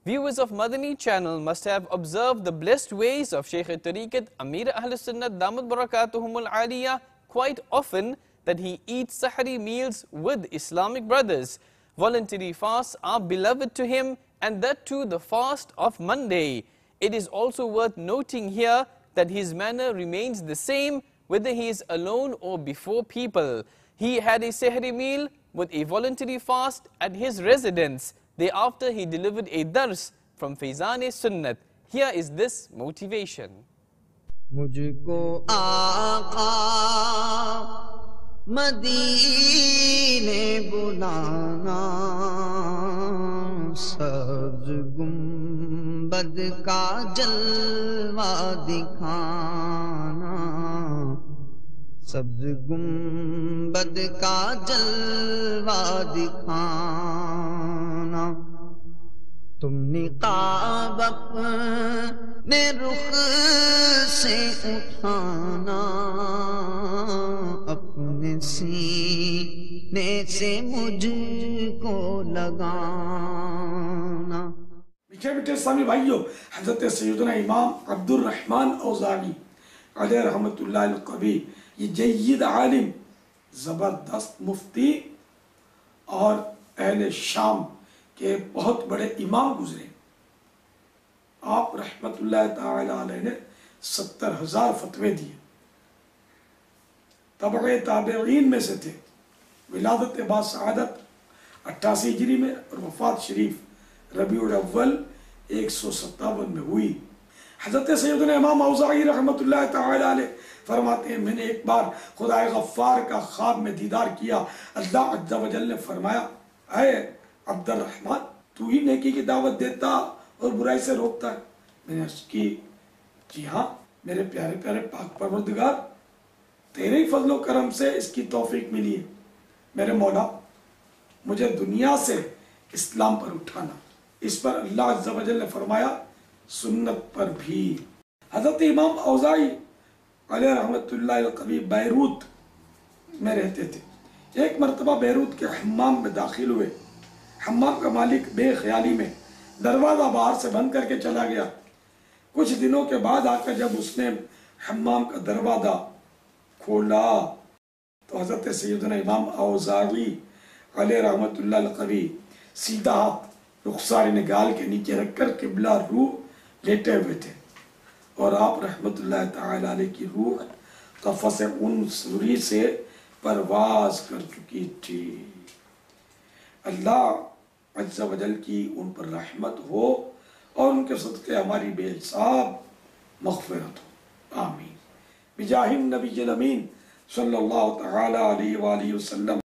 Viewers of Madani channel must have observed the blessed ways of Shaykh al-Tariqat Amir Ahl Sunnat Damat Barakatuhumul Aliyah quite often, that he eats Sahri meals with Islamic brothers. Voluntary fasts are beloved to him, and that too the fast of Monday. It is also worth noting here that his manner remains the same whether he is alone or before people. He had a Sahri meal with a voluntary fast at his residence. Thereafter he delivered a dars from Faizan-e-Sunnat. Here is this motivation. Mujhko Aaqa Madine bulana, sabz gumbad ka jalwa dikhana, sabz gumbad ka jalwa dikhana. تم نقاب اپنے رخ سے اٹھانا، اپنے سینے سے مجھ کو لگانا. میٹھے میٹھے اسلامی بھائیو، حضرت سیدنا امام عبد الرحمن اوزاعی علیہ رحمت اللہ القوی، یہ جید عالم، زبردست مفتی اور اہل شام کہ بہت بڑے امام گزرے. آپ رحمت اللہ تعالی علیہ نے 70,000 فتوے دیے. تبع تابعین میں سے تھے. ولادت با سعادت 88 ہجری میں اور وفات شریف ربیع الاول 157 میں ہوئی. حضرت سیدنا امام اوزاعی رحمت اللہ تعالی علیہ فرماتے ہیں، میں نے ایک بار خدائے غفار کا خواب میں دیدار کیا. اللہ عز و جل نے فرمایا، اے عبد الرحمن، تو ہی نیکی کی دعوت دیتا اور برائی سے روکتا ہے. میں نے عرض کی، جی ہاں میرے پیارے پیارے پاک پروردگار، تیرے ہی فضل و کرم سے اس کی توفیق ملی ہے. میرے مولا، مجھے دنیا سے اسلام پر اٹھانا. اس پر اللہ عز و جل نے فرمایا، سنت پر بھی. حضرت امام اوزاعی علیہ رحمت اللہ القوی بیروت میں رہتے تھے. ایک مرتبہ بیروت کے حمام میں داخل ہوئے. حمام کا مالک بے خیالی میں دروازہ باہر سے بند کر کے چلا گیا. کچھ دنوں کے بعد آ کر جب اس نے حمام کا دروازہ کھولا تو حضرت سیدنا امام اوزاعی علیہ رحمت اللہ القوی سیدھا ہاتھ رخسار نگال کے نیچے رکھ کر قبلہ روح لیٹے ہوئے تھے، اور آپ رحمت اللہ تعالی علیہ کی روح قفس انصری سے پرواز کر چکی تھی. اللہ عز و جل کی ان پر رحمت ہو اور ان کے صدقے ہماری بے حساب مغفرت ہو. آمین. بجاہ النبی الامین صلی اللہ تعالی علیہ وآلہ وسلم.